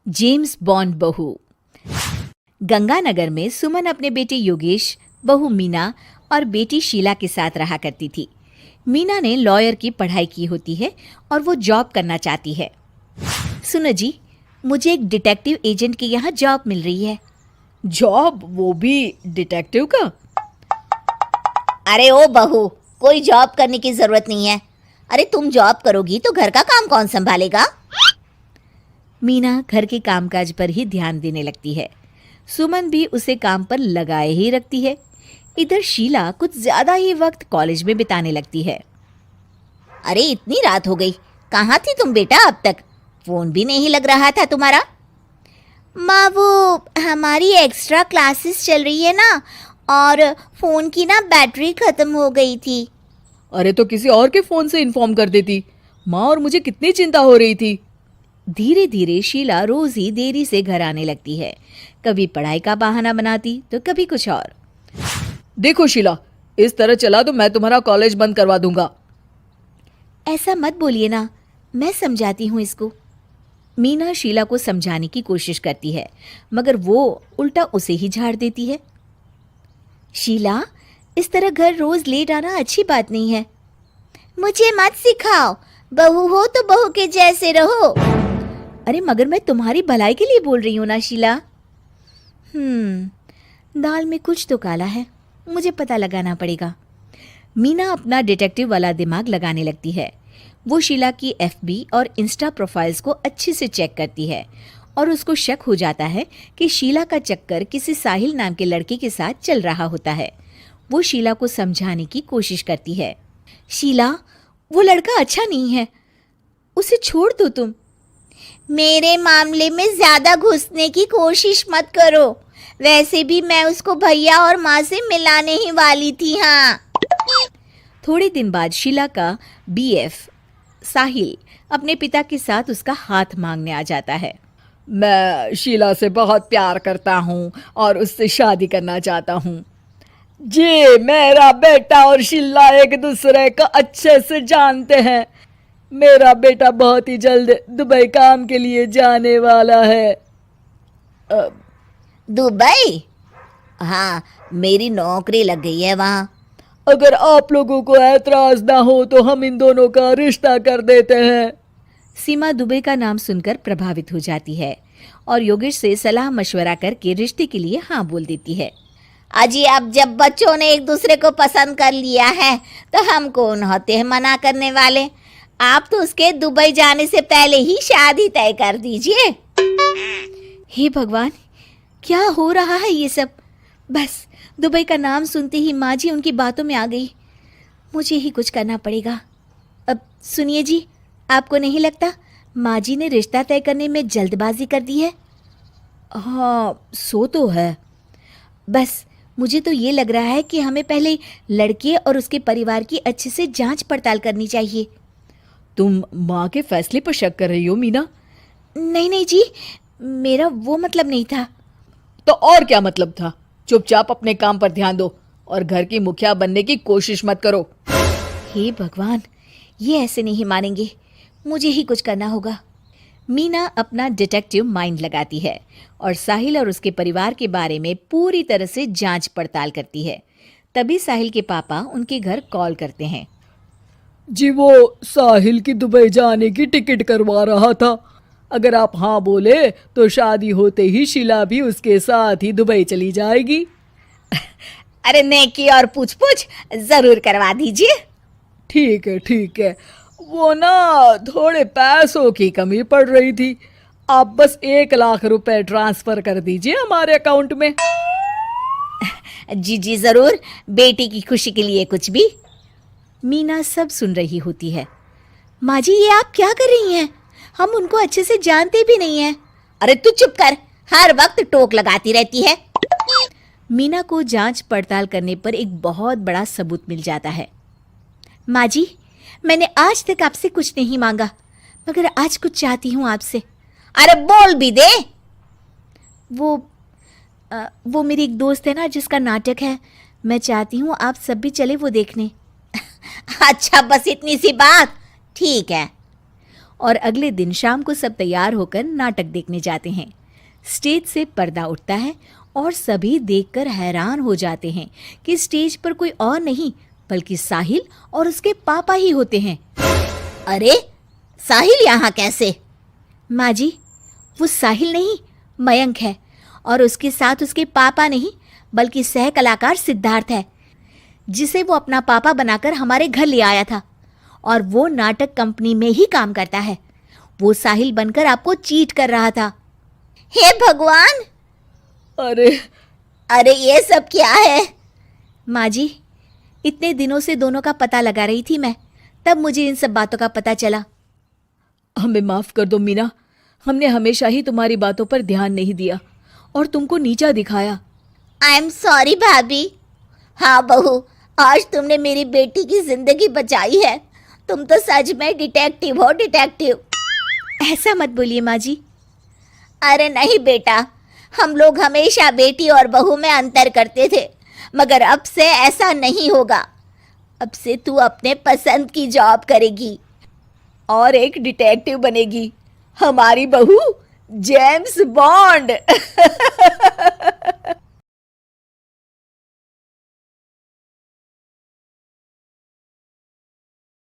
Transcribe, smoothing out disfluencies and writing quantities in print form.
James bond बहू। गंगानगर में सुमन अपने बेटे योगेश, बहू मीना और बेटी शीला के साथ रहा करती थी। मीना ने लॉयर की पढ़ाई की होती है और वो जॉब करना चाहती है। सुनो जी, मुझे एक डिटेक्टिव एजेंट के यहाँ जॉब मिल रही है। जॉब? वो भी डिटेक्टिव का? अरे ओ बहू, कोई जॉब करने की जरूरत नहीं है। अरे तुम जॉब करोगी तो घर का काम कौन संभालेगा? मीना घर के कामकाज पर ही ध्यान देने लगती है। सुमन भी उसे काम पर लगाए ही रखती है। इधर शीला कुछ ज्यादा ही वक्त कॉलेज में बिताने लगती है। अरे इतनी रात हो गई, कहाँ थी तुम बेटा अब तक? फोन भी नहीं लग रहा था तुम्हारा। माँ, वो हमारी एक्स्ट्रा क्लासेस चल रही है ना, और फोन की ना बैटरी खत्म हो गई थी। अरे तो किसी और के फोन से इन्फॉर्म कर देती। माँ और मुझे कितनी चिंता हो रही थी। धीरे धीरे शीला रोज ही देरी से घर आने लगती है। कभी पढ़ाई का बहाना बनाती तो कभी कुछ और। देखो शीला, इस तरह चला तो मैं तुम्हारा कॉलेज बंद करवा दूंगा। ऐसा मत बोलिए ना, मैं समझाती हूँ इसको। मीना शीला को समझाने की कोशिश करती है, मगर वो उल्टा उसे ही झाड़ देती है। शीला, इस तरह घर रोज लेट आना अच्छी बात नहीं है। मुझे मत सिखाओ, बहू हो तो बहू के जैसे रहो। अरे मगर मैं तुम्हारी भलाई के लिए बोल रही हूँ ना शीला। दाल में कुछ तो काला है, मुझे पता लगाना पड़ेगा। मीना अपना डिटेक्टिव वाला दिमाग लगाने लगती है। वो शीला की एफबी और इंस्टा प्रोफाइल्स को अच्छे से चेक करती है और उसको शक हो जाता है कि शीला का चक्कर किसी साहिल नाम के लड़के के साथ चल रहा होता है। वो शीला को समझाने की कोशिश करती है। शीला, वो लड़का अच्छा नहीं है, उसे छोड़ दो तुम। मेरे मामले में ज्यादा घुसने की कोशिश मत करो। वैसे भी मैं उसको भैया और माँ से मिलाने ही वाली थी। हाँ। थोड़े दिन बाद शीला का बीएफ साहिल अपने पिता के साथ उसका हाथ मांगने आ जाता है। मैं शीला से बहुत प्यार करता हूँ और उससे शादी करना चाहता हूँ। जी, मेरा बेटा और शीला एक दूसरे को अच्छे से जानते हैं। मेरा बेटा बहुत ही जल्द दुबई काम के लिए जाने वाला है। दुबई? हाँ, मेरी नौकरी लग गई है वहाँ। अगर आप लोगों को ऐतराज ना हो तो हम इन दोनों का रिश्ता कर देते हैं। सीमा दुबई का नाम सुनकर प्रभावित हो जाती है और योगेश से सलाह मशवरा करके रिश्ते के लिए हाँ बोल देती है। अजी, अब जब बच्चों ने एक दूसरे को पसंद कर लिया है तो हम कौन होते हैं मना करने वाले। आप तो उसके दुबई जाने से पहले ही शादी तय कर दीजिए। हे भगवान, क्या हो रहा है ये सब। बस दुबई का नाम सुनते ही माँ जी उनकी बातों में आ गई। मुझे ही कुछ करना पड़ेगा। अब सुनिए जी, आपको नहीं लगता माँ जी ने रिश्ता तय करने में जल्दबाजी कर दी है? हाँ, सो तो है। बस मुझे तो ये लग रहा है कि हमें पहले लड़के और उसके परिवार की अच्छे से जांच पड़ताल करनी चाहिए। तुम माँ के फैसले पर शक कर रही हो मीना? नहीं नहीं जी, मेरा वो मतलब नहीं था। तो और क्या मतलब था? चुपचाप अपने काम पर ध्यान दो और घर की मुखिया बनने की कोशिश मत करो। हे भगवान, ये ऐसे नहीं मानेंगे, मुझे ही कुछ करना होगा। मीना अपना डिटेक्टिव माइंड लगाती है और साहिल और उसके परिवार के बारे में पूरी तरह से जांच पड़ताल करती है। तभी साहिल के पापा उनके घर कॉल करते हैं। जी, वो साहिल की दुबई जाने की टिकट करवा रहा था। अगर आप हाँ बोले तो शादी होते ही शीला भी उसके साथ ही दुबई चली जाएगी। अरे नेकी और पूछ पूछ जरूर करवा दीजिए। ठीक है ठीक है, वो ना थोड़े पैसों की कमी पड़ रही थी। आप बस 1 लाख रुपए ट्रांसफर कर दीजिए हमारे अकाउंट में। जी जी जरूर, बेटी की खुशी के लिए कुछ भी। मीना सब सुन रही होती है। माँ जी, ये आप क्या कर रही हैं? हम उनको अच्छे से जानते भी नहीं हैं। अरे तू चुप कर, हर वक्त टोक लगाती रहती है। मीना को जांच पड़ताल करने पर एक बहुत बड़ा सबूत मिल जाता है। माँ जी, मैंने आज तक आपसे कुछ नहीं मांगा, मगर आज कुछ चाहती हूँ आपसे। अरे बोल भी दे। वो मेरी एक दोस्त है ना जिसका नाटक है, मैं चाहती हूँ आप सब भी चले वो देखने। अच्छा, बस इतनी सी बात? ठीक है। और अगले दिन शाम को सब तैयार होकर नाटक देखने जाते हैं। स्टेज से पर्दा उठता है और सभी देखकर हैरान हो जाते हैं कि स्टेज पर कोई और नहीं बल्कि साहिल और उसके पापा ही होते हैं। अरे साहिल यहाँ कैसे? माँ जी, वो साहिल नहीं मयंक है, और उसके साथ उसके पापा नहीं बल्कि सह कलाकार सिद्धार्थ है, जिसे वो अपना पापा बनाकर हमारे घर ले आया था, और वो नाटक कंपनी में ही काम करता है। वो साहिल बनकर आपको चीट कर रहा था। हे भगवान, अरे ये सब क्या है? माँ जी, इतने दिनों से दोनों का पता लगा रही थी मैं, तब मुझे इन सब बातों का पता चला। हमें माफ कर दो मीना, हमने हमेशा ही तुम्हारी बातों पर ध्यान नहीं दिया और तुमको नीचा दिखाया। आई एम सॉरी भाभी। हाँ बहू, आज तुमने मेरी बेटी की जिंदगी बचाई है। तुम तो सच में डिटेक्टिव हो, डिटेक्टिव। ऐसा मत बोलिए माँ जी। अरे नहीं बेटा, हम लोग हमेशा बेटी और बहू में अंतर करते थे, मगर अब से ऐसा नहीं होगा। अब से तू अपने पसंद की जॉब करेगी और एक डिटेक्टिव बनेगी, हमारी बहू जेम्स बॉन्ड।